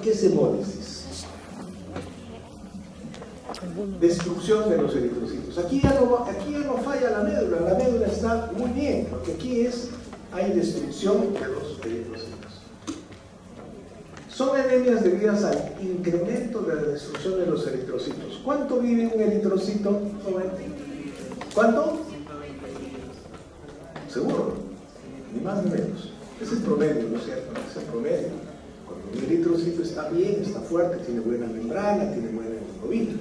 ¿Qué es hemólisis? Destrucción de los eritrocitos. Aquí ya no falla la médula está muy bien, porque aquí hay destrucción de los eritrocitos. Son anemias debidas al incremento de la destrucción de los eritrocitos. ¿Cuánto vive un eritrocito? ¿Cuánto? Seguro, ni más ni menos. Es el promedio, ¿no es cierto? Es el promedio. Cuando un eritrocito está bien, está fuerte, tiene buena membrana, tiene buena hemoglobina.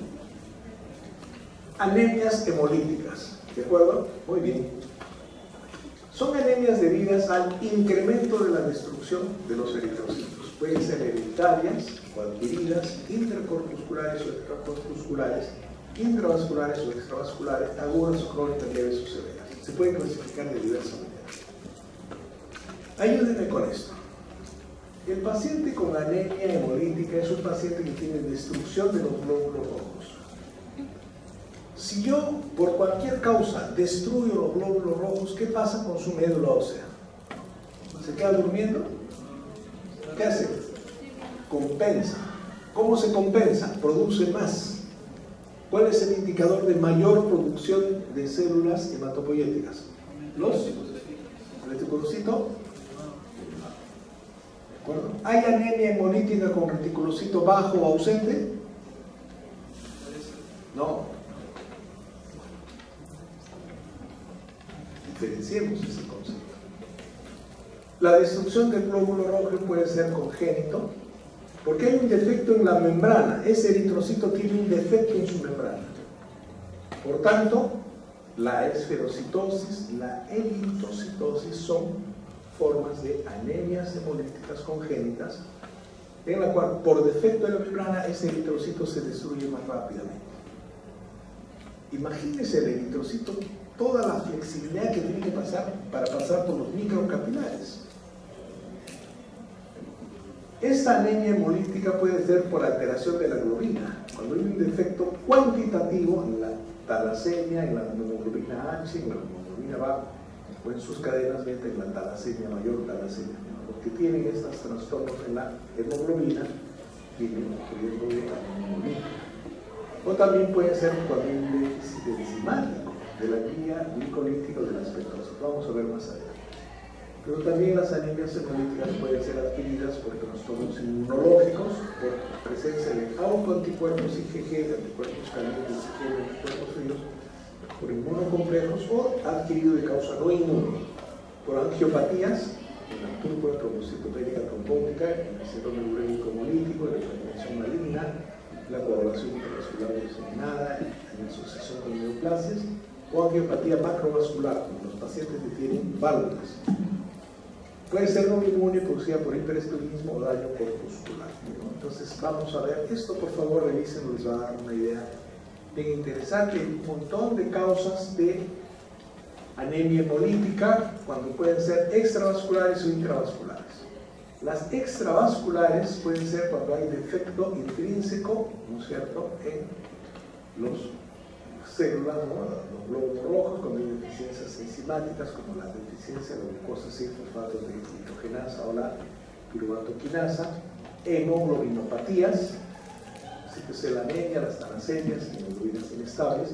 Anemias hemolíticas, ¿de acuerdo? Muy bien. Son anemias debidas al incremento de la destrucción de los eritrocitos. Pueden ser hereditarias o adquiridas, intercorpusculares o extracorpusculares, intravasculares o extravasculares, agudas o crónicas, leves o severas. Se pueden clasificar de diversas maneras. Ayúdenme con esto. El paciente con anemia hemolítica es un paciente que tiene destrucción de los glóbulos rojos. Si yo, por cualquier causa, destruyo los glóbulos rojos, ¿qué pasa con su médula ósea? ¿Se queda durmiendo? ¿Qué hace? Compensa. ¿Cómo se compensa? Produce más. ¿Cuál es el indicador de mayor producción de células hematopoyéticas? ¿Los? ¿El reticulocito? ¿De acuerdo? ¿Hay anemia hemolítica con reticulocito bajo o ausente? No. Diferenciemos ese concepto. La destrucción del glóbulo rojo puede ser congénito, porque hay un defecto en la membrana. Ese eritrocito tiene un defecto en su membrana. Por tanto, la esferocitosis, la eritrocitosis son formas de anemias hemolíticas congénitas, en la cual, por defecto de la membrana, ese eritrocito se destruye más rápidamente. Imagínense el eritrocito, toda la flexibilidad que tiene que pasar para pasar por los microcapilares. Esta anemia hemolítica puede ser por alteración de la globina, cuando hay un defecto cuantitativo en la talasemia, en la hemoglobina H, en la hemoglobina baja, o en sus cadenas beta, en la talasemia mayor, talasemia menor. Los que tienen estos trastornos en la hemoglobina tienen riesgo de anemia. O también puede ser cuando hay un déficit enzimático de la vía glicolítica o de las ketosas. Vamos a ver más adelante. Pero también las anemias hemolíticas pueden ser adquiridas por trastornos inmunológicos, por presencia de autoanticuerpos IgG, de anticuerpos calientes IgG, de anticuerpos fríos, por inmunocomplejos, o adquirido de causa no inmune, por angiopatías, en la púrpura trombocitopénica trombótica, en el síndrome urémico hemolítico, en la hipertensión maligna, la coagulación intravascular diseminada, en asociación con neoplasias, o angiopatía macrovascular, como los pacientes que tienen válvulas. Puede ser no inmune producida por hiperesteroidismo o daño corpuscular. Entonces vamos a ver esto, por favor revisen, les va a dar una idea bien interesante. Hay un montón de causas de anemia hemolítica, cuando pueden ser extravasculares o intravasculares. Las extravasculares pueden ser cuando hay defecto intrínseco, ¿no es cierto?, en los células, ¿no?, los glóbulos rojos, cuando hay deficiencias enzimáticas como la deficiencia de glucosa 6-fosfato de hidrogenasa o la piruvatoquinasa, hemoglobinopatías, citocelamenia, las talasemias, hemoglobinas inestables,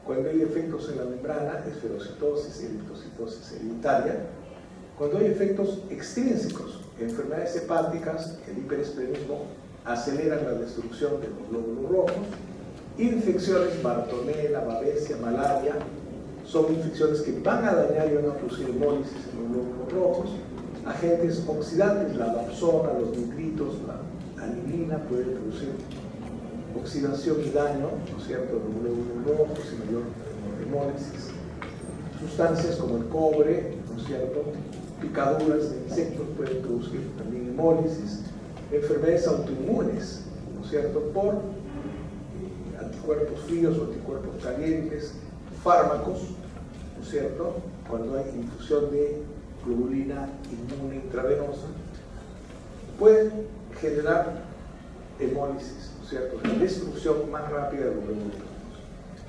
cuando hay defectos en la membrana, esferocitosis, eritrocitosis hereditaria, cuando hay efectos extrínsecos, enfermedades hepáticas, el hiperesplenismo, aceleran la destrucción de los glóbulos rojos. Infecciones, Bartonella, Babesia, malaria, son infecciones que van a dañar y van a producir hemólisis en los glóbulos rojos. Agentes oxidantes, la dapsona, los nitritos, la anilina pueden producir oxidación y daño, ¿no es cierto?, de los glóbulos rojos y mayor hemólisis. Sustancias como el cobre, ¿no es cierto?, picaduras de insectos pueden producir también hemólisis. Enfermedades autoinmunes, ¿no es cierto?, por anticuerpos fríos o anticuerpos calientes, fármacos, ¿no es cierto?, cuando hay infusión de globulina inmune intravenosa, pueden generar hemólisis, ¿no es cierto?, la destrucción más rápida de los glóbulos rojos.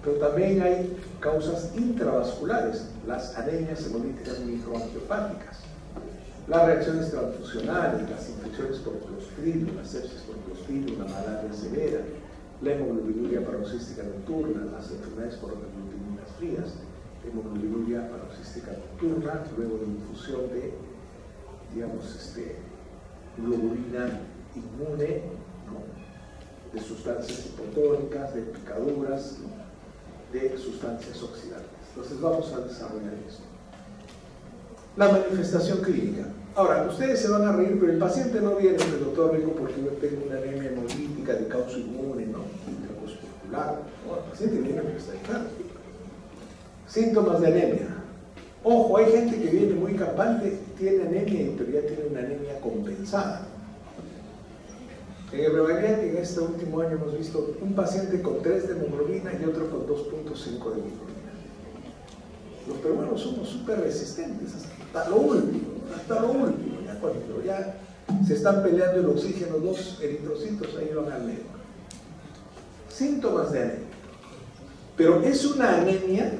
Pero también hay causas intravasculares, las anemias hemolíticas microangiopáticas, las reacciones transfusionales, las infecciones infecciones por clostridio, la sepsis por clostridio, la malaria severa, la hemoglobinuria paroxística nocturna, las enfermedades por aglutininas frías, hemoglobinuria paroxística nocturna, luego de infusión de, digamos, globulina inmune, ¿no?, de sustancias hipotónicas, de picaduras, ¿no?, de sustancias oxidantes. Entonces vamos a desarrollar esto. La manifestación clínica. Ahora, ustedes se van a reír, pero el paciente no viene al doctor Rico porque yo tengo una anemia hemolítica de causa inmune, ¿no?, muscular. No, el paciente viene porque está enfermo. Síntomas de anemia. Ojo, hay gente que viene muy campante, tiene anemia y en teoría tiene una anemia compensada. En el Rebalián, en este último año hemos visto un paciente con 3 de hemoglobina y otro con 2.5 de hemoglobina. Los peruanos somos súper resistentes hasta lo último, ya cuando ya se están peleando el oxígeno, 2 eritrocitos, ahí van al médico. Síntomas de anemia. Pero es una anemia,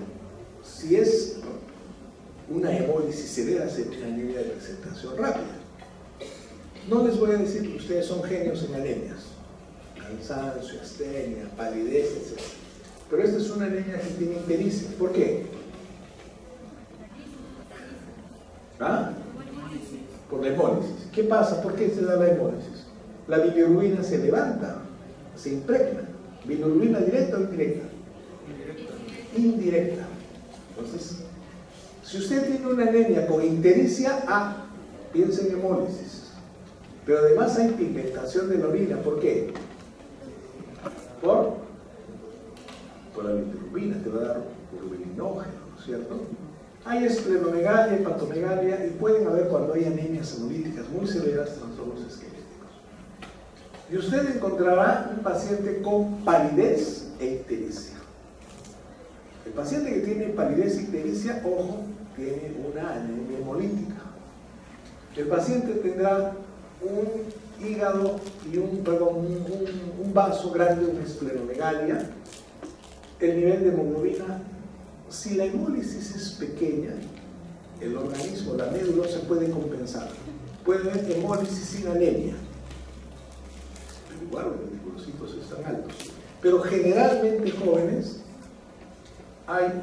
si es una hemólisis severa, sería una anemia de presentación rápida. No les voy a decir que ustedes son genios en anemias, cansancio, astenia, palidez, etc. Pero esta es una anemia que tiene ictericia. ¿Por qué? ¿Ah? Por la hemólisis. ¿Qué pasa? ¿Por qué se da la hemólisis? La bilirrubina se levanta, se impregna. ¿Bilirrubina directa o indirecta? Indirecta. Entonces, si usted tiene una anemia con ictericia, piensa en hemólisis. Pero además hay pigmentación de la orina. ¿Por qué? Por la bilirrubina, te va a dar bilirrubininógeno, ¿no es cierto? Hay esplenomegalia, hepatomegalia, y pueden haber, cuando hay anemias hemolíticas muy severas, trastornos esqueléticos. Y usted encontrará un paciente con palidez e ictericia. El paciente que tiene palidez e ictericia, ojo, tiene una anemia hemolítica. El paciente tendrá un hígado y un vaso grande, una esplenomegalia. El nivel de hemoglobina, si la hemólisis es pequeña, el organismo, la médula, se puede compensar. Puede haber hemólisis sin anemia, pero igual los reticulocitos están altos. Pero generalmente, jóvenes, hay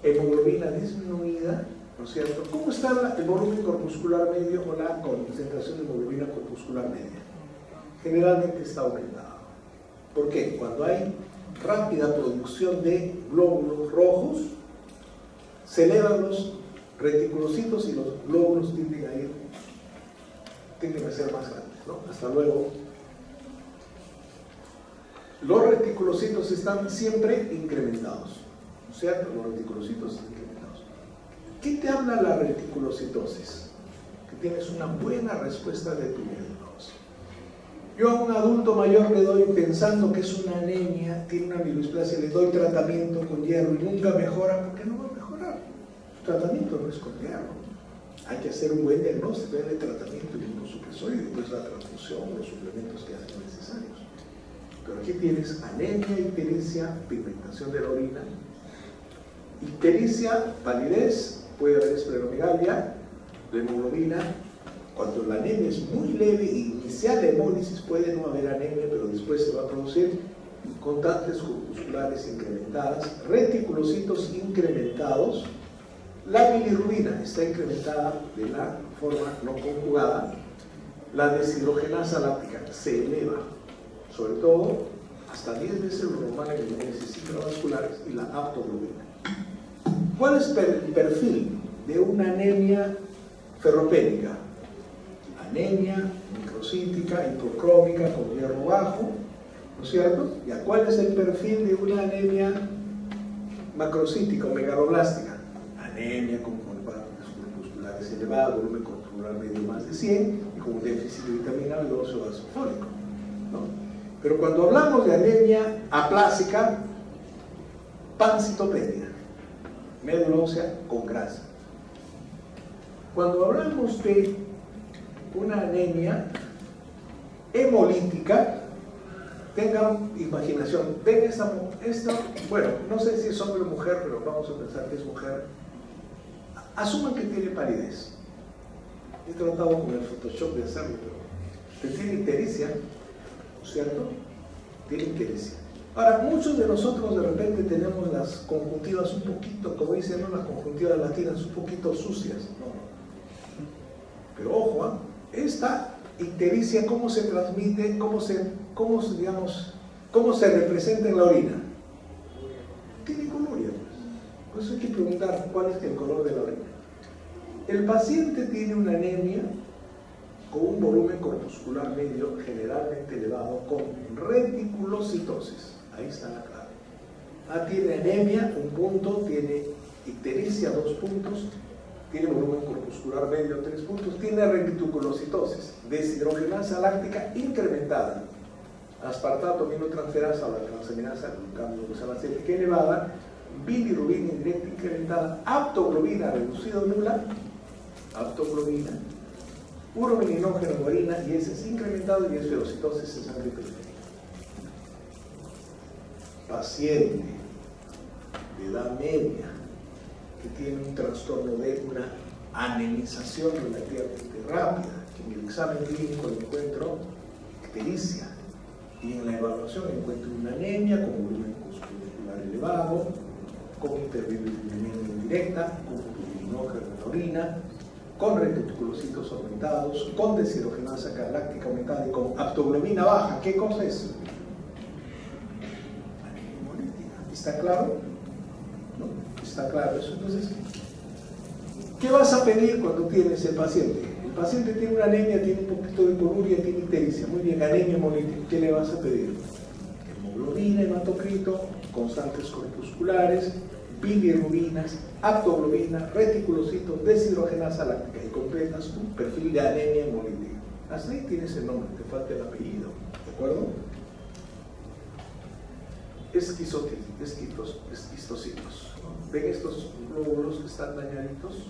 hemoglobina disminuida, ¿no es cierto? ¿Cómo está el volumen corpuscular medio o la concentración de hemoglobina corpuscular media? Generalmente está aumentada. ¿Por qué? Cuando hay rápida producción de glóbulos rojos, se elevan los reticulocitos y los glóbulos tienden a ser más grandes, ¿no? Hasta luego. Los reticulocitos están siempre incrementados, ¿no es cierto? Los reticulocitos están incrementados. ¿Qué te habla la reticulocitosis? Que tienes una buena respuesta de tu médula. Yo a un adulto mayor le doy, pensando que es una anemia, tiene una amiloisplasia, le doy tratamiento con hierro y nunca mejora, porque no va a mejorar. El tratamiento no es con hierro. Hay que hacer un buen diagnóstico, darle tratamiento inmunosupresor y después la transfusión, los suplementos que hacen necesarios. Pero aquí tienes anemia, ictericia, pigmentación de la orina. Ictericia, palidez, puede haber esplenomegalia, de hemoglobina. Cuando la anemia es muy leve e inicial la hemólisis, puede no haber anemia, pero después se va a producir constantes corpusculares incrementadas, reticulocitos incrementados. La bilirrubina está incrementada de la forma no conjugada. La deshidrogenasa láctica se eleva, sobre todo hasta 10 veces lo normal en hemólisis intravasculares, y la aptoglobina. ¿Cuál es el perfil de una anemia ferropénica? Anemia microcítica, hipocrómica, con hierro bajo, ¿no es cierto? ¿Y cuál es el perfil de una anemia macrocítica o megaloblástica? Anemia con componentes corpusculares elevados, volumen corporal medio más de 100 y con un déficit de vitamina B12 o ácido fólico, ¿no? Pero cuando hablamos de anemia aplásica, pancitopenia, médula ósea con grasa. Cuando hablamos de una anemia hemolítica, tengan imaginación. Ven esta, bueno, no sé si es hombre o mujer, pero vamos a pensar que es mujer. Asuman que tiene palidez. He tratado con el Photoshop de hacerlo, pero Usted tiene ictericia, ¿no es cierto? Tiene ictericia. Ahora, muchos de nosotros de repente tenemos las conjuntivas un poquito, como dicen, ¿no? Las conjuntivas latinas un poquito sucias. No. Pero ojo, esta ictericia, ¿cómo se transmite? ¿Cómo se representa en la orina? Tiene coluria, pues. Por eso hay que preguntar cuál es el color de la orina. El paciente tiene una anemia con un volumen corpuscular medio generalmente elevado con reticulocitosis. Ahí está la clave. Tiene anemia, 1 punto, tiene ictericia, 2 puntos, tiene volumen corpuscular medio, 3 puntos, tiene reticulocitosis, deshidrogenasa láctica incrementada, aspartato, aminotransferasa o la transaminasa, el cambio de acética elevada, bilirrubina indirecta incrementada, aptoglobina reducida o nula, aptoglobina, urobilinógeno en orina y ese es incrementado y esferocitosis en sangre periférica. Paciente de edad media que tiene un trastorno de una anemización relativamente rápida, que en el examen clínico le encuentro ictericia y en la evaluación encuentro una anemia con volumen corpuscular elevado, con hiperbilirubinemia indirecta, con urobilinógeno en orina, con reticulocitos aumentados, con deshidrogenasa láctica aumentada y con aptoglobina baja. ¿Qué cosa es? Anemia hemolítica. ¿Está claro? ¿No? ¿Está claro eso? Entonces, ¿qué vas a pedir cuando tienes el paciente? El paciente tiene una anemia, tiene un poquito de coluria, tiene ictericia. Muy bien, anemia hemolítica. ¿Qué le vas a pedir? Hemoglobina, hematocrito, constantes corpusculares, bilirrubinas, aptoglobina, reticulocitos, deshidrogenasa láctica y completas un perfil de anemia hemolítica. Hasta ahí tienes el nombre, te falta el apellido, ¿de acuerdo? Esquistocitos. ¿Ven estos glóbulos que están dañaditos?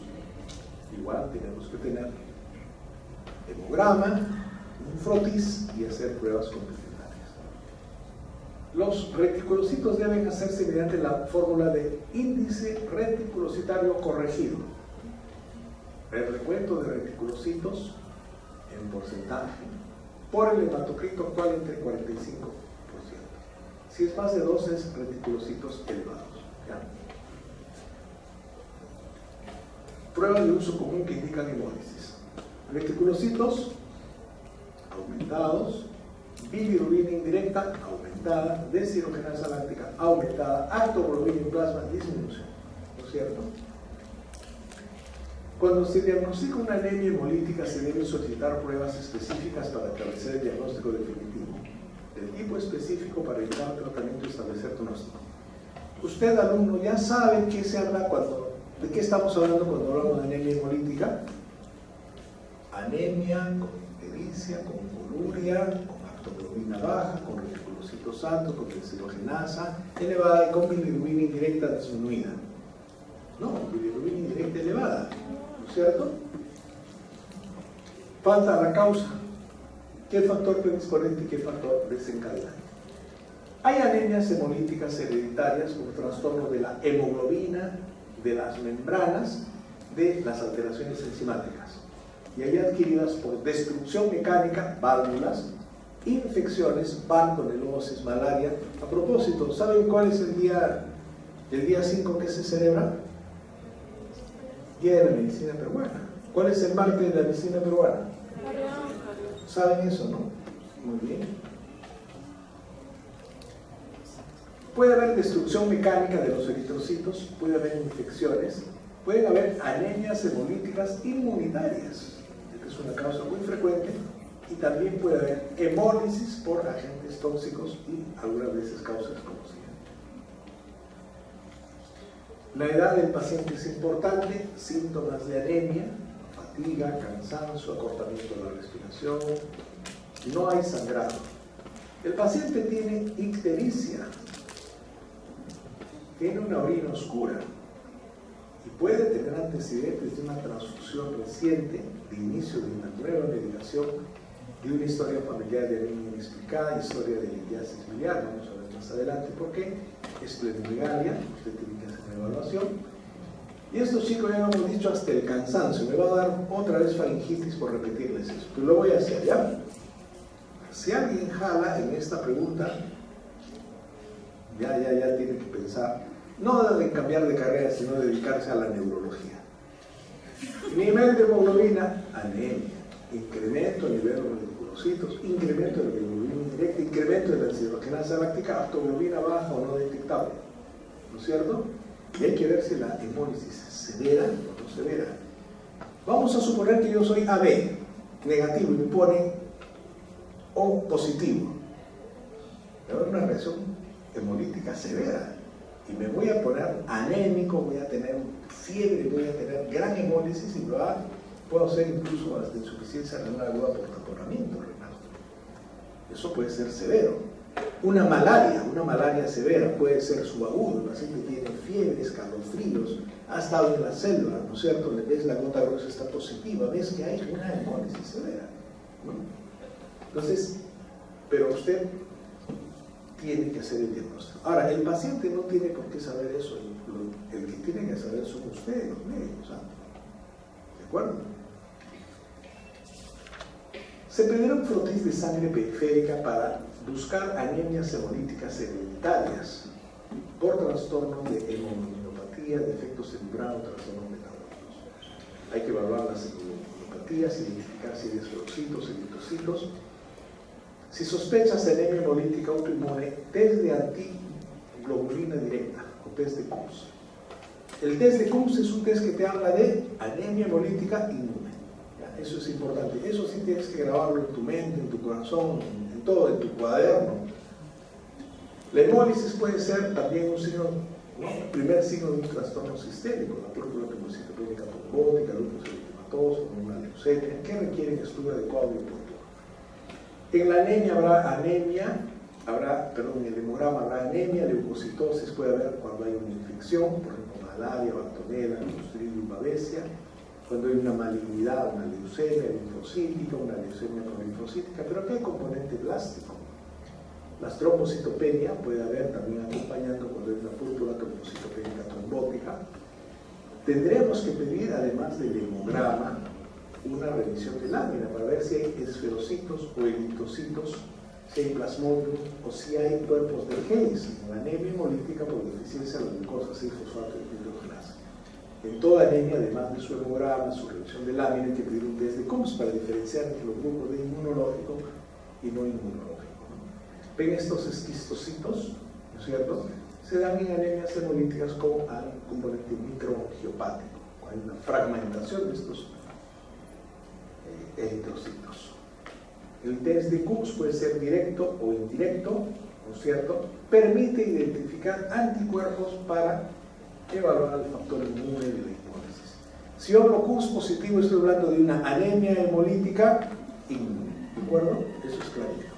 Igual tenemos que tener hemograma, un frotis y hacer pruebas complementarias. Los reticulocitos deben hacerse mediante la fórmula de índice reticulocitario corregido. El recuento de reticulocitos en porcentaje por el hematocrito actual entre 45%. Si es más de 2 es reticulocitos elevados. ¿Ya? Pruebas de uso común que indican hemólisis. Reticulocitos aumentados, bilirrubina indirecta aumentada, deshidrogenasa láctica aumentada, aptoglobina en plasma disminución, ¿no es cierto? Cuando se diagnostica una anemia hemolítica se deben solicitar pruebas específicas para establecer el diagnóstico definitivo, del tipo específico para evitar tratamiento y establecer pronóstico. Usted, alumno, ya sabe qué se habla de qué estamos hablando cuando hablamos de anemia hemolítica. Anemia con ictericia, con coluria, con aptoglobina baja, con reticulocitos altos, con deshidrogenasa elevada y con bilirrubina indirecta disminuida. No, bilirrubina indirecta elevada, ¿no es cierto? Falta la causa. ¿Qué factor predisponente y qué factor desencadenante? Hay anemias hemolíticas hereditarias por trastorno de la hemoglobina, de las membranas, de las alteraciones enzimáticas y hay adquiridas por destrucción mecánica, válvulas, infecciones, bartonellosis, malaria. A propósito, ¿saben cuál es el día 5 que se celebra? Día de la Medicina Peruana. ¿Cuál es el martes de la Medicina Peruana? ¿Saben eso, no? Muy bien. Puede haber destrucción mecánica de los eritrocitos, puede haber infecciones, pueden haber anemias hemolíticas inmunitarias, que es una causa muy frecuente, y también puede haber hemólisis por agentes tóxicos y algunas veces causas conocidas. La edad del paciente es importante, síntomas de anemia, fatiga, cansancio, acortamiento de la respiración, no hay sangrado. El paciente tiene ictericia, tiene una orina oscura y puede tener antecedentes de una transfusión reciente, de inicio de una nueva medicación, de una historia familiar de anemia inexplicada, historia de litiasis biliar, vamos a ver más adelante por qué, esplenomegalia, usted tiene que hacer una evaluación. Y estos chicos ya hemos dicho hasta el cansancio, me va a dar otra vez faringitis por repetirles eso, pero lo voy a hacer, ¿ya? Si alguien jala en esta pregunta, ya tiene que pensar, no de cambiar de carrera, sino dedicarse a la neurología. Nivel de hemoglobina, anemia. Incremento de nivel de reticulocitos, incremento de la hemoglobina indirecta, incremento de la deshidrogenasa láctica, autoglobina baja o no detectable. ¿No es cierto? Y hay que ver si la hemólisis es severa o no severa. Vamos a suponer que yo soy AB, negativo, y me ponen O positivo. Va a haber una reacción hemolítica severa. Y me voy a poner anémico, voy a tener fiebre, voy a tener gran hemólisis y puedo hacer incluso hasta insuficiencia renal aguda por taponamiento renal. Eso puede ser severo. Una malaria severa puede ser subagudo. El paciente tiene fiebre, escalofríos, ha estado en la célula, ¿no es cierto? Le ves la gota gruesa está positiva, ves que hay una hemólisis severa, ¿no? Entonces, pero usted tiene que hacer el diagnóstico. Ahora, el paciente no tiene por qué saber eso. El que tiene que saber son ustedes, los médicos, ¿sabes? ¿De acuerdo? Se pedirá un frotis de sangre periférica para buscar anemias hemolíticas hereditarias por trastorno de hemoglobinopatía, defecto cerebral o trastornos metabólicos. Hay que evaluar las hemoglobinopatías, identificar si hay esferocitos, eritrocitos. Si sospechas de anemia hemolítica autoinmune, test de antiglobulina directa o test de Coombs. El test de Coombs es un test que te habla de anemia hemolítica inmune. ¿Ya? Eso es importante. Eso sí tienes que grabarlo en tu mente, en tu corazón, en todo, en tu cuaderno. La hemólisis puede ser también un signo, ¿no? El primer signo de un trastorno sistémico, la púrpura trombocitopénica trombótica, lupus eritematoso, una leucemia, que requieren estudio adecuado y oportuno. En la anemia en el hemograma habrá anemia, leucocitosis puede haber cuando hay una infección, por ejemplo, malaria, bartonella, Clostridium babesia, cuando hay una malignidad, una leucemia linfocítica, una leucemia prolinfocítica, pero aquí hay componente plástico. La trombocitopenia puede haber también acompañando cuando hay una púrpura trombocitopénica trombótica. Tendremos que pedir, además del hemograma, una revisión de lámina para ver si hay esferocitos o eritrocitos, si hay plasmodium o si hay cuerpos de Hayes en la anemia hemolítica por deficiencia de la glucosa 6-fosfato de hidrogenasa. En toda anemia, además de su hemograma, su revisión de lámina, hay que pedir un test de Coombs para diferenciar entre los grupos de inmunológico y no inmunológico, ¿no? Ven estos esquistocitos, ¿no es cierto? Se dan en anemias hemolíticas con un componente microangiopático. Hay una fragmentación de estos eritrocitos. El test de Coombs puede ser directo o indirecto, ¿no es cierto? Permite identificar anticuerpos para evaluar el factor inmune de la hipótesis. Si yo hablo Coombs positivo, estoy hablando de una anemia hemolítica inmune, ¿de acuerdo? Eso es clarito.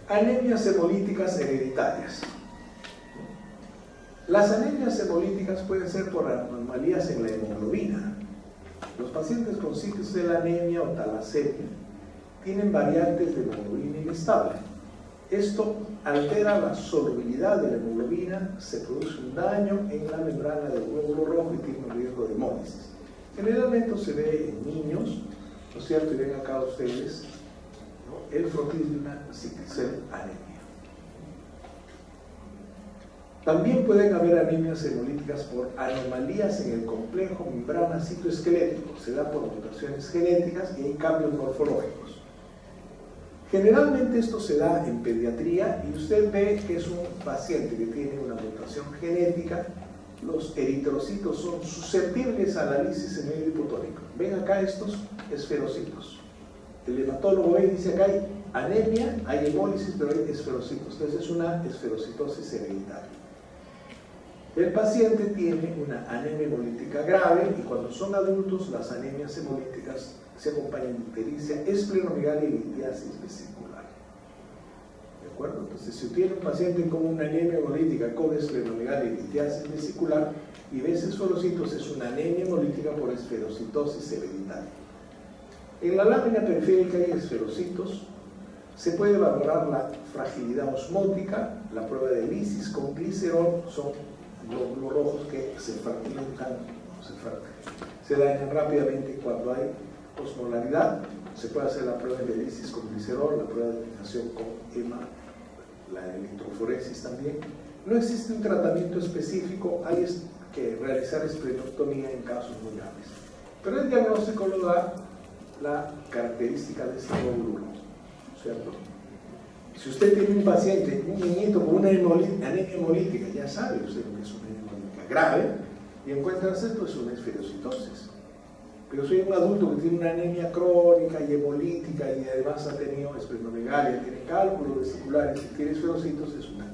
Anemias hemolíticas hereditarias. Las anemias hemolíticas pueden ser por anomalías en la hemoglobina. Los pacientes con sífilis, anemia o talasemia tienen variantes de hemoglobina inestable. Esto altera la solubilidad de la hemoglobina, se produce un daño en la membrana del glóbulo rojo y tiene un riesgo de hemólisis. Generalmente se ve en niños, ¿no es cierto? Y ven acá ustedes, ¿no?, el frotis de una sickle cell anemia. También pueden haber anemias hemolíticas por anomalías en el complejo membrana citoesquelético. Se da por mutaciones genéticas y hay cambios morfológicos. Generalmente esto se da en pediatría y usted ve que es un paciente que tiene una mutación genética. Los eritrocitos son susceptibles a la lisis en medio hipotónico. Ven acá estos esferocitos. El hematólogo ve y dice acá hay anemia, hay hemólisis, pero hay esferocitos. Entonces es una esferocitosis hereditaria. El paciente tiene una anemia hemolítica grave y cuando son adultos las anemias hemolíticas se acompañan de ictericia, esplenomegalia y litiasis vesicular. ¿De acuerdo? Entonces, si tiene un paciente con una anemia hemolítica con esplenomegalia y litiasis vesicular y ves esferocitos, es una anemia hemolítica por esferocitosis hereditaria. En la lámina periférica hay esferocitos. Se puede valorar la fragilidad osmótica, la prueba de lisis con glicerol, son glóbulos rojos que se fragmentan, se dañan rápidamente cuando hay osmolaridad. Se puede hacer la prueba de diálisis con glicerol, la prueba de fijación con EMA, la electroforesis también. No existe un tratamiento específico, hay que realizar esplenectomía en casos muy graves. Pero el diagnóstico lo da la característica de este nódulo, ¿cierto? Si usted tiene un paciente, un niñito con una anemia hemolítica, ya sabe usted lo que es una anemia hemolítica grave, y encuentra esto, es una esferocitosis. Pero soy un adulto que tiene una anemia crónica y hemolítica y además ha tenido esplenomegalia, tiene cálculos vesiculares y tiene esferocitos, es una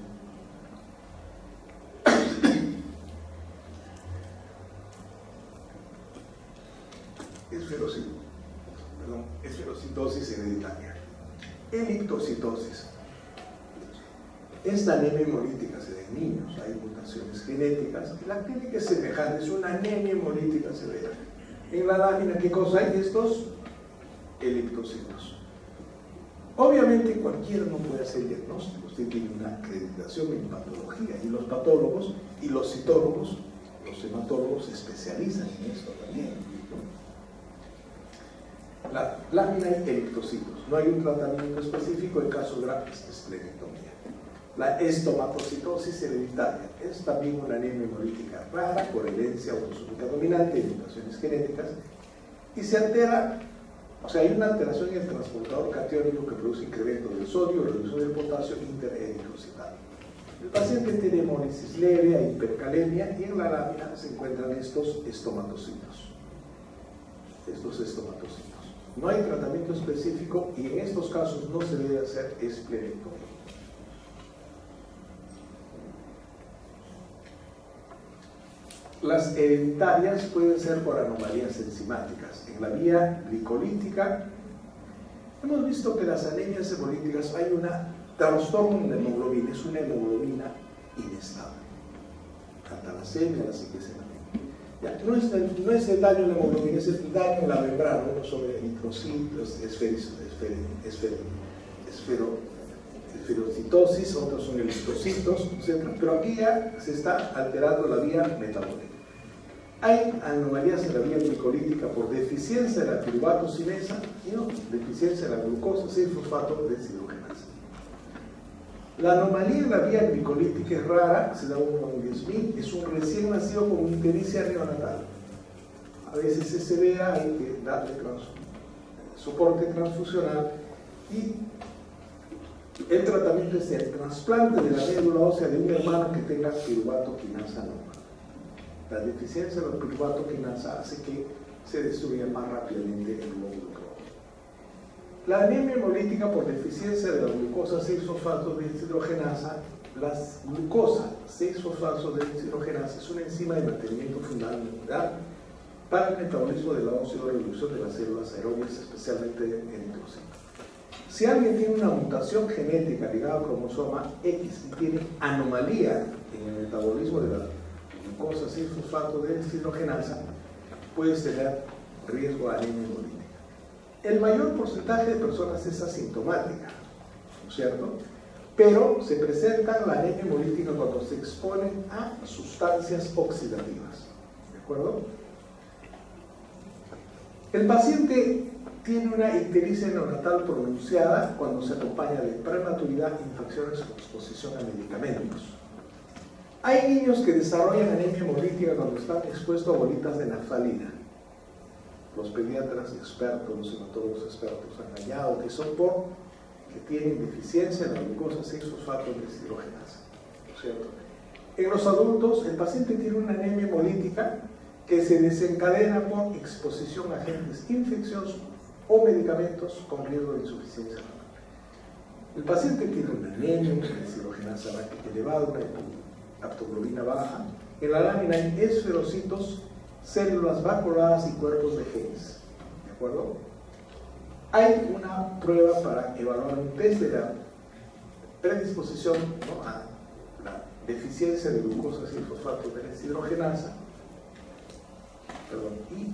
esferocitosis hereditaria. Eliptocitosis. Esta anemia hemolítica se da en niños, hay mutaciones genéticas. La clínica es semejante, es una anemia hemolítica severa. En la lámina, ¿qué cosa hay? Estos eliptocitos. Obviamente cualquiera no puede hacer diagnóstico, usted tiene una acreditación en patología y los patólogos y los citólogos, los hematólogos se especializan en esto también. La lámina hay eliptocitos, no hay un tratamiento específico en casos graves de esplenectomía. La estomatocitosis hereditaria es también una anemia hemolítica rara por herencia autosómica dominante y mutaciones genéticas y se altera, o sea, hay una alteración en el transportador catiónico que produce incremento del sodio, reducción del potasio intereritrocitario. El paciente tiene hemólisis leve, hay hipercalemia y en la lámina se encuentran estos estomatocitos. No hay tratamiento específico y en estos casos no se debe hacer esplenectomía. Las hereditarias pueden ser por anomalías enzimáticas. En la vía glicolítica hemos visto que las anemias hemolíticas hay un trastorno en la hemoglobina, es una hemoglobina inestable. La talasemia, la septicemia. No es el daño en la hemoglobina, es el daño en la membrana, uno sobre eritrocitos, esferocitosis, otros son eritrocitos, etc. Pero aquí ya se está alterando la vía metabólica. Hay anomalías en la vía glicolítica por deficiencia de la piruvato-cinesa y no, deficiencia de la glucosa 6-fosfato deshidrogenasa. La anomalía en la vía glicolítica es rara, se da uno en 10.000, es un recién nacido con ictericia neonatal. A veces se severa, hay que darle soporte transfusional y el tratamiento es el trasplante de la médula ósea de un hermano que tenga piruvato quinasa normal. La deficiencia de la piruvato quinasa hace que se destruya más rápidamente el glóbulo rojo. La anemia hemolítica por deficiencia de la glucosa 6-fosfato deshidrogenasa, la glucosa 6-fosfato deshidrogenasa es una enzima de mantenimiento fundamental para el metabolismo de la óseo, reducción de las células aerobias, especialmente eritrocitos. Si alguien tiene una mutación genética ligada al cromosoma X y tiene anomalía en el metabolismo de la glucosa 6-fosfato deshidrogenasa, puede tener riesgo de anemia hemolítica. El mayor porcentaje de personas es asintomática, ¿no es cierto? Pero se presenta la anemia hemolítica cuando se exponen a sustancias oxidativas, ¿de acuerdo? El paciente tiene una ictericia neonatal pronunciada cuando se acompaña de prematuridad, infecciones o exposición a medicamentos. Hay niños que desarrollan anemia hemolítica cuando están expuestos a bolitas de naftalina. Los pediatras expertos, los hematólogos expertos han hallado que son porque tienen deficiencia de la glucosa 6-fosfato deshidrogenasa, ¿no es cierto? En los adultos, el paciente tiene una anemia hemolítica que se desencadena por exposición a agentes infecciosos o medicamentos con riesgo de insuficiencia renal. El paciente tiene una anemia, una deshidrogenasa elevada, una aptoglobina baja. En la lámina hay esferocitos, células vacuoladas y cuerpos de genes. ¿De acuerdo? Hay una prueba para evaluar un test de la predisposición, ¿no?, a la deficiencia de glucosa 6-fosfato deshidrogenasa. Y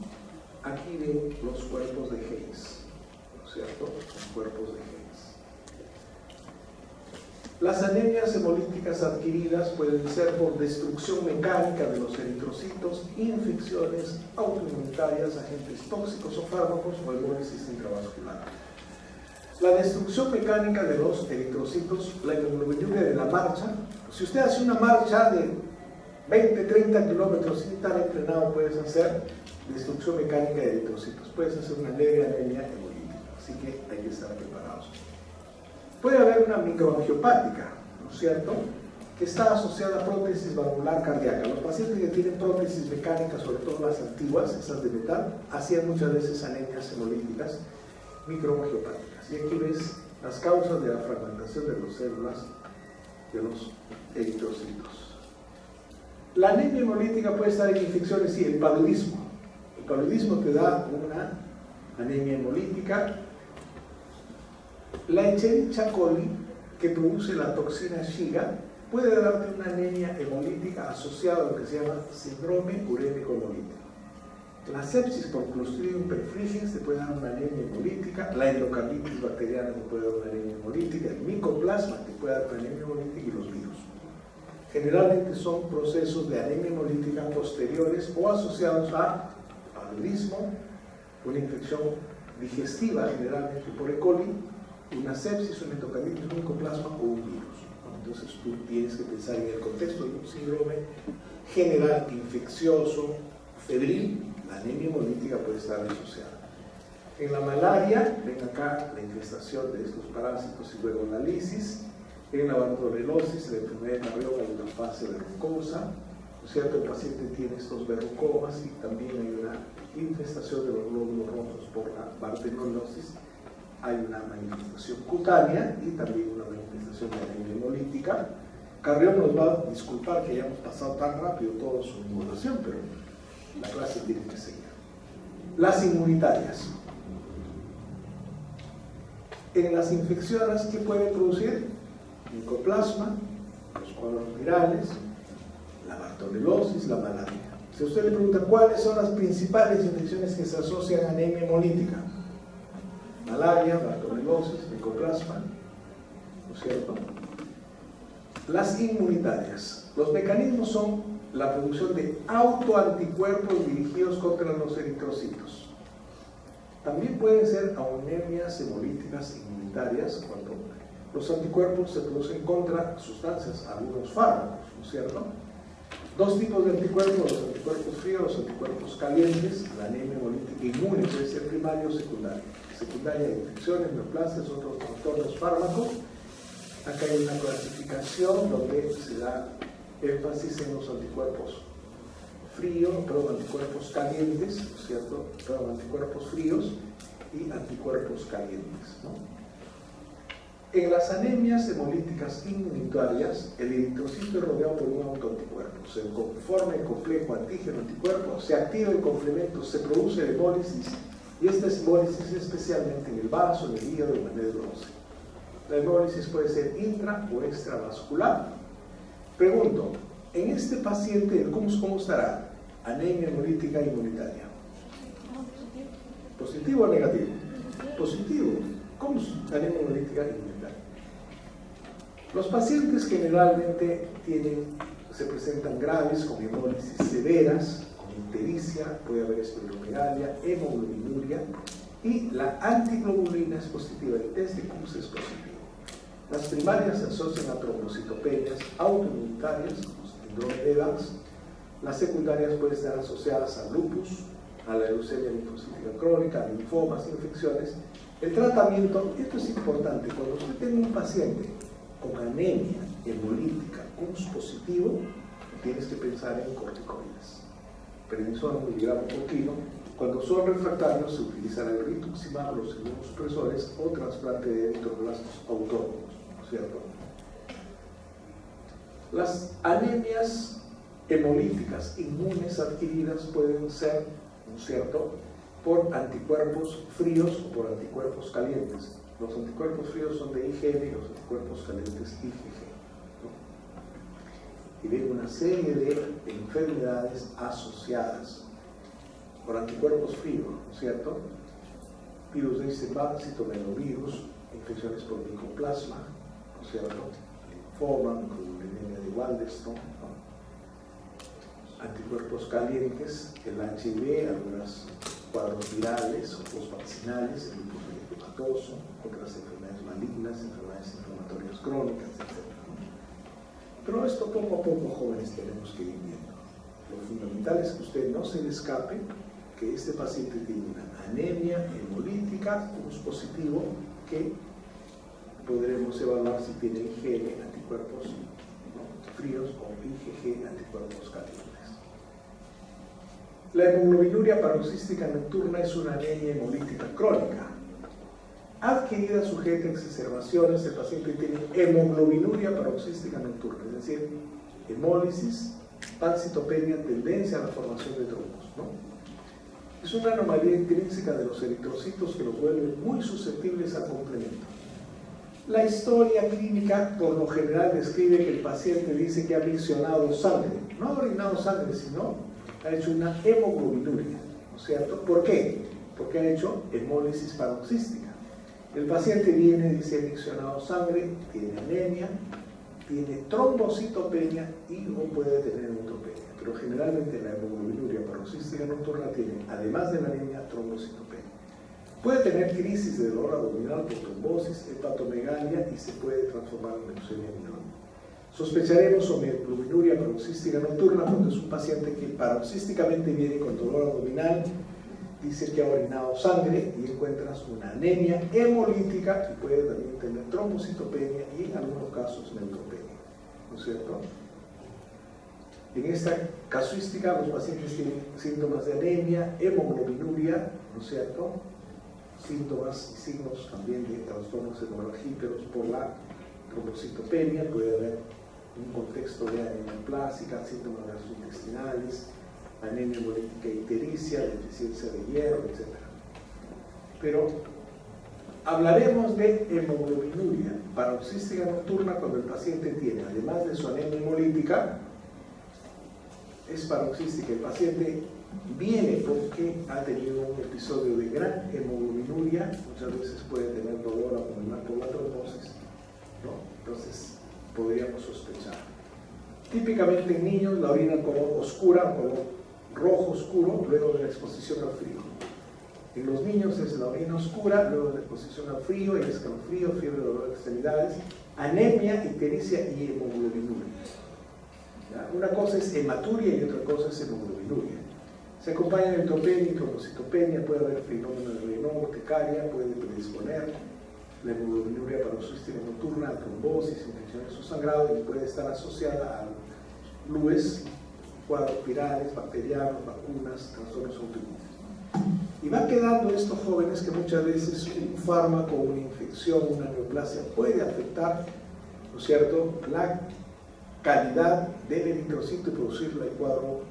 aquí ven los cuerpos de Higgs, ¿no es cierto? Los cuerpos de Higgs. Las anemias hemolíticas adquiridas pueden ser por destrucción mecánica de los eritrocitos, infecciones autoinmunitarias, agentes tóxicos o fármacos o hemólisis intravascular. La destrucción mecánica de los eritrocitos, la hemoglobinuria de la marcha. Si usted hace una marcha de 20, 30 kilómetros sin estar entrenado, puedes hacer destrucción mecánica de eritrocitos. Puedes hacer una leve anemia hemolítica, así que hay que estar preparados. Puede haber una microangiopática, ¿no es cierto?, que está asociada a prótesis valvular cardíaca. Los pacientes que tienen prótesis mecánicas, sobre todo las antiguas, esas de metal, hacían muchas veces anemias hemolíticas microangiopáticas. Y aquí ves las causas de la fragmentación de las células de los eritrocitos. La anemia hemolítica puede estar en infecciones, sí, el paludismo. El paludismo te da una anemia hemolítica. La Escherichia coli, que produce la toxina Shiga, puede darte una anemia hemolítica asociada a lo que se llama síndrome urémico hemolítico. La sepsis por Clostridium perfringens te puede dar una anemia hemolítica, la endocarditis bacteriana te puede dar una anemia hemolítica, el micoplasma te puede dar una anemia hemolítica y los virus. Generalmente son procesos de anemia hemolítica posteriores o asociados a paludismo, una infección digestiva generalmente por E. coli, una sepsis, un endocarditis, un micoplasma o un virus. Entonces tú tienes que pensar en el contexto de un síndrome general infeccioso, febril. La anemia hemolítica puede estar asociada. En la malaria, ven acá la infestación de estos parásitos y luego la lisis. En la bartonellosis, la enfermedad de Carrión, hay una fase verrucosa, ¿no es cierto? El paciente tiene estos verrucomas y también hay una infestación de los glóbulos rojos por la bartonellosis. Hay una manifestación cutánea y también una manifestación de anemia hemolítica. Carrión nos va a disculpar que hayamos pasado tan rápido toda su información, pero la clase tiene que seguir. Las inmunitarias. En las infecciones, ¿qué pueden producir? Micoplasma, los cuadros virales, la bartonellosis, la malaria. Si a usted le pregunta cuáles son las principales infecciones que se asocian a anemia hemolítica, malaria, bartonellosis, micoplasma, ¿no es cierto? Las inmunitarias. Los mecanismos son la producción de autoanticuerpos dirigidos contra los eritrocitos. También pueden ser anemias hemolíticas inmunitarias cuando los anticuerpos se producen contra sustancias, algunos fármacos, ¿no es cierto? Dos tipos de anticuerpos, los anticuerpos fríos, los anticuerpos calientes. La anemia hemolítica inmune puede ser primaria o secundaria. Secundaria de infecciones, neoplasias, otros trastornos fármacos. Acá hay una clasificación donde se da énfasis en los anticuerpos fríos, anticuerpos calientes, ¿no es cierto? Anticuerpos fríos y anticuerpos calientes, ¿no? En las anemias hemolíticas inmunitarias, el eritrocito es rodeado por un autoanticuerpo. Se conforma el complejo antígeno-anticuerpo, se activa el complemento, se produce hemólisis, y esta hemólisis especialmente en el vaso, en el hígado y en la médula ósea. La hemólisis puede ser intra o extravascular. Pregunto, en este paciente, ¿cómo estará? Anemia hemolítica inmunitaria. ¿Positivo o negativo? Positivo. ¿Cómo es anemia hemolítica inmunitaria? Los pacientes generalmente se presentan graves con hemólisis severas, con ictericia, puede haber esplenomegalia, hemoglobinuria, y la antiglobulina es positiva, el test de CUS es positivo. Las primarias se asocian a trombocitopenias autoinmunitarias, como síndrome de Evans. Las secundarias pueden estar asociadas a lupus, a la leucemia linfocítica crónica, a linfomas, infecciones. El tratamiento, esto es importante, cuando usted tiene un paciente con anemia hemolítica CUS positivo, tienes que pensar en corticoides. Prednisona, miligramo por kilo. Cuando son refractarios se utilizan el rituximab, los inmunosupresores o trasplante de eritroblastos autónomos, ¿no es cierto? Las anemias hemolíticas inmunes adquiridas pueden ser, ¿no es cierto?, por anticuerpos fríos o por anticuerpos calientes. Los anticuerpos fríos son de IgM y los anticuerpos calientes IgG, ¿no? Y ven una serie de enfermedades asociadas por anticuerpos fríos, ¿no es cierto? Virus de Epstein-Barr, citomegalovirus, infecciones por micoplasma, ¿no es cierto? Fowman, con la anemia de Waldenstone, ¿no? Anticuerpos calientes, el HIV, algunos cuadros virales o postvaccinales, el lupus eritematoso, otras enfermedades malignas, enfermedades inflamatorias crónicas, etc. Pero esto poco a poco, jóvenes, tenemos que ir viendo. Lo fundamental es que usted no se le escape que este paciente tiene una anemia hemolítica, un positivo, que podremos evaluar si tiene IgM, anticuerpos, ¿no?, fríos, o IgG, anticuerpos calientes. La hemoglobinuria paroxística nocturna es una anemia hemolítica crónica. Adquirida sujeta a exacerbaciones, el paciente tiene hemoglobinuria paroxística nocturna, es decir, hemólisis, pancitopenia, tendencia a la formación de trombos, ¿no? Es una anomalía intrínseca de los eritrocitos que los vuelve muy susceptibles al complemento. La historia clínica por lo general describe que el paciente dice que ha miccionado sangre, no ha orinado sangre, sino ha hecho una hemoglobinuria, ¿no es cierto? ¿Por qué? Porque ha hecho hemólisis paroxística. El paciente viene, dice, ha miccionado sangre, tiene anemia, tiene trombocitopenia y o puede tener neutropenia. Pero generalmente la hemoglobinuria paroxística nocturna tiene, además de la anemia, trombocitopenia. Puede tener crisis de dolor abdominal por trombosis, hepatomegalia y se puede transformar en leucemia mieloide. Sospecharemos sobre hemoglobinuria paroxística nocturna cuando es un paciente que paroxísticamente viene con dolor abdominal, dice que ha orinado sangre y encuentras una anemia hemolítica y puede también tener trombocitopenia y en algunos casos neutropenia, ¿no es cierto? En esta casuística los pacientes tienen síntomas de anemia, hemoglobinuria, ¿no es cierto?, síntomas y signos también de trastornos hemorragíperos por la trombocitopenia, puede haber un contexto de anemia plásica, síntomas gastrointestinales, anemia hemolítica ictericia, deficiencia de hierro, etc. Pero hablaremos de hemoglobinuria paroxística nocturna cuando el paciente tiene, además de su anemia hemolítica, es paroxística. El paciente viene porque ha tenido un episodio de gran hemoglobinuria, muchas veces puede tener dolor abdominal por la trombosis, ¿no? Entonces podríamos sospechar. Típicamente en niños la orina color oscura, color rojo oscuro, luego de la exposición al frío. En los niños es la orina oscura, luego de la exposición al frío, el escalofrío, fiebre, dolor de extremidades, anemia, ictericia y hemoglobinuria. ¿Ya? Una cosa es hematuria y otra cosa es hemoglobinuria. Se acompaña de neutropenia y trombocitopenia, puede haber fenómeno de Raynaud, urticaria, puede predisponer la hemoglobinuria paroxística nocturna, a trombosis, infecciones o sangrado, y puede estar asociada al LUES, cuadros virales, bacterianos, vacunas, trastornos autoinmunes. Y va quedando estos jóvenes que muchas veces un fármaco, una infección, una neoplasia puede afectar, ¿no es cierto?, la calidad del eritrocito y producirle el cuadro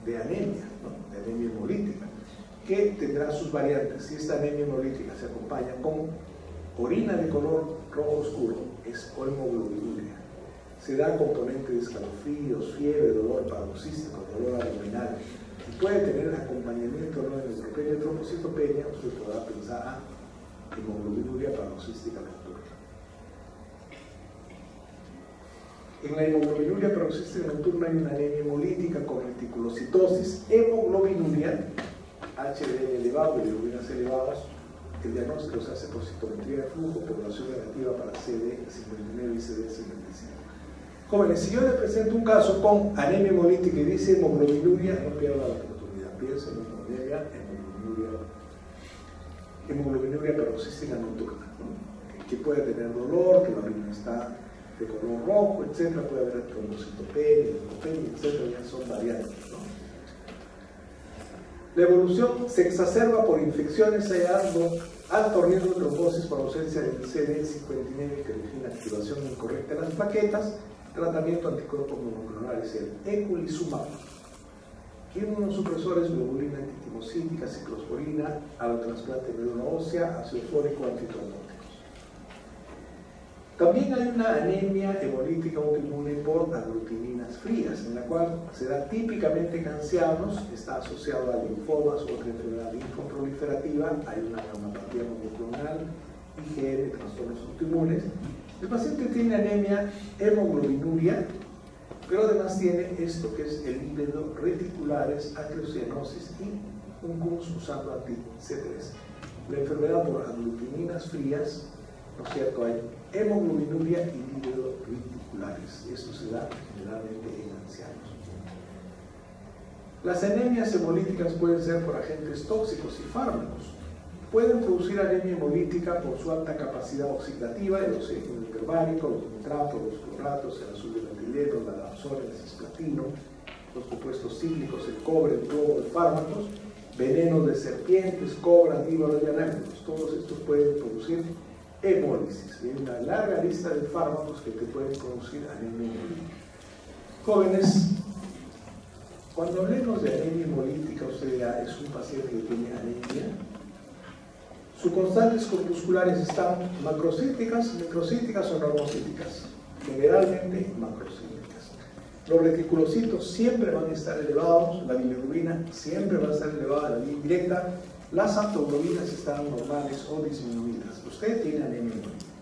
de anemia, ¿no?, de anemia hemolítica, que tendrá sus variantes. Si esta anemia hemolítica se acompaña con orina de color rojo oscuro, es hemoglobinuria. Se da componente de escalofríos, fiebre, dolor paroxístico, dolor abdominal, y puede tener acompañamiento de neutropenia y trombocitopenia. Usted podrá pensar hemoglobinuria paroxística nocturna. En la hemoglobinuria paroxística nocturna hay una anemia hemolítica con reticulocitosis, hemoglobinuria, HDL elevado, bilirrubinas elevadas. El diagnóstico se hace por citometría de flujo, población negativa para CD59 y CD55. Jóvenes, si yo le presento un caso con anemia hemolítica y dice hemoglobinuria, no pierda la oportunidad. Piensen en hemoglobinuria paroxística nocturna, ¿no?, que puede tener dolor, que la orina está de color rojo, etc. Puede haber trombocitopenia, neutropenia, etc. Ya son variantes, ¿no? La evolución se exacerba por infecciones hallando alto riesgo de trombosis por ausencia del CD59 que define activación incorrecta de las plaquetas. Tratamiento anticuerpos monoclonales, el eculizumab, inmunosupresores, globulina antitimocítica, ciclosporina, allotrasplante de médula ósea, ácido fólico, antitrombóticos. También hay una anemia hemolítica autoinmune por aglutininas frías, en la cual se da típicamente en ancianos, está asociado a linfomas u otra enfermedad linfoproliferativa, hay una neumopatía monoclonal, IgM, trastornos autoinmunes. El paciente tiene anemia, hemoglobinuria, pero además tiene esto que es el lípido reticulares, acreocianosis y un CUS usando anti-C3. La enfermedad por aglutininas frías, ¿no es cierto? Hay hemoglobinuria y lípido reticulares. Esto se da generalmente en ancianos. Las anemias hemolíticas pueden ser por agentes tóxicos y fármacos. Pueden producir anemia hemolítica por su alta capacidad oxidativa, el oxígeno hiperbárico, los nitratos, los cloratos, el azul del etileno, la danzona, el cisplatino, los compuestos cíclicos, el cobre, el plomo de fármacos, venenos de serpientes, cobras, víboras y arácnidos. Todos estos pueden producir hemólisis. Hay una larga lista de fármacos que te pueden producir anemia hemolítica. Jóvenes, cuando hablemos de anemia hemolítica, usted dirá, es un paciente que tiene anemia. Sus constantes corpusculares están macrocíticas, microcíticas o normocíticas. Generalmente macrocíticas. Los reticulocitos siempre van a estar elevados, la bilirrubina siempre va a estar elevada, la línea directa. Las aptoglobinas están normales o disminuidas. Usted tiene anemia hemolítica.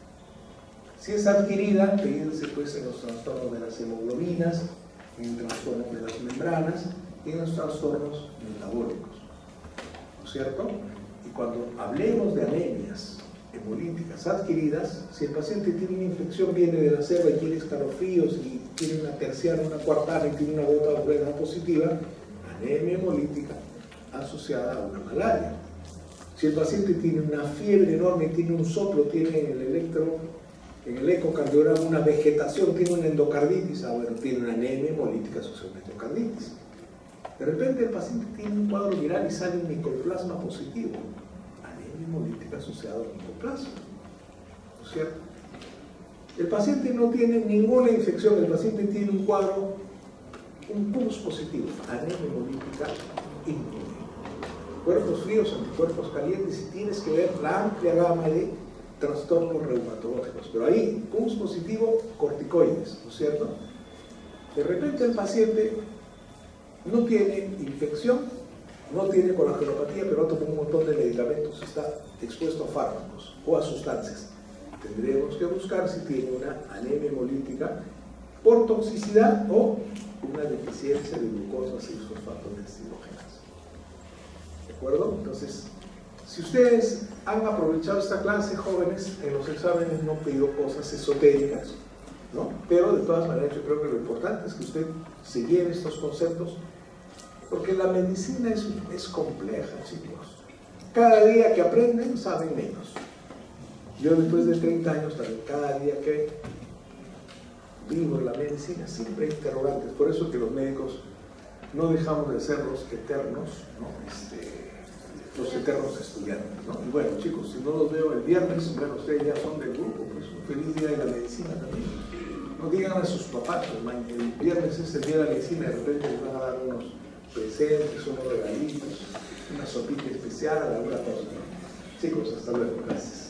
Si es adquirida, fíjense pues en los trastornos de las hemoglobinas, en trastornos de las membranas y en los trastornos metabólicos. ¿No es cierto? Y cuando hablemos de anemias hemolíticas adquiridas, si el paciente tiene una infección, viene de la selva y tiene escalofríos y tiene una terciana, una cuartana y tiene una gota obrera positiva, anemia hemolítica asociada a una malaria. Si el paciente tiene una fiebre enorme, tiene un soplo, tiene en el ecocardiograma una vegetación, tiene una endocarditis, bueno, tiene una anemia hemolítica asociada a una endocarditis. De repente el paciente tiene un cuadro viral y sale un micoplasma positivo. Anemia hemolítica asociada al micoplasma. ¿No es cierto? El paciente no tiene ninguna infección, el paciente tiene un cuadro, un CUS positivo. Anemia hemolítica inmune. Cuerpos fríos, anticuerpos calientes, y tienes que ver la amplia gama de trastornos reumatológicos. Pero ahí, CUS positivo, corticoides, ¿no es cierto? De repente el paciente no tiene infección, no tiene coagulopatia, pero toma un montón de medicamentos, está expuesto a fármacos o a sustancias. Tendremos que buscar si tiene una anemia hemolítica por toxicidad o una deficiencia de glucosas y fosfato deshidrogenadas. ¿De acuerdo? Entonces, si ustedes han aprovechado esta clase, jóvenes, en los exámenes no pido cosas esotéricas, ¿no? Pero de todas maneras yo creo que lo importante es que usted se lleve estos conceptos, porque la medicina es compleja, chicos. Cada día que aprenden, saben menos. Yo después de 30 años, también cada día que vivo en la medicina, siempre hay interrogantes. Por eso que los médicos no dejamos de ser los eternos, ¿no? Los eternos estudiantes, ¿no? Y bueno, chicos, si no los veo el viernes, bueno, ustedes ya son del grupo, pues un feliz día de la medicina también. No digan a sus papás, pues, el viernes es el día de la medicina, de repente les van a dar unos presentes, unos regalitos, una sopita especial, alguna cosa, ¿no? Chicos, hasta luego, gracias.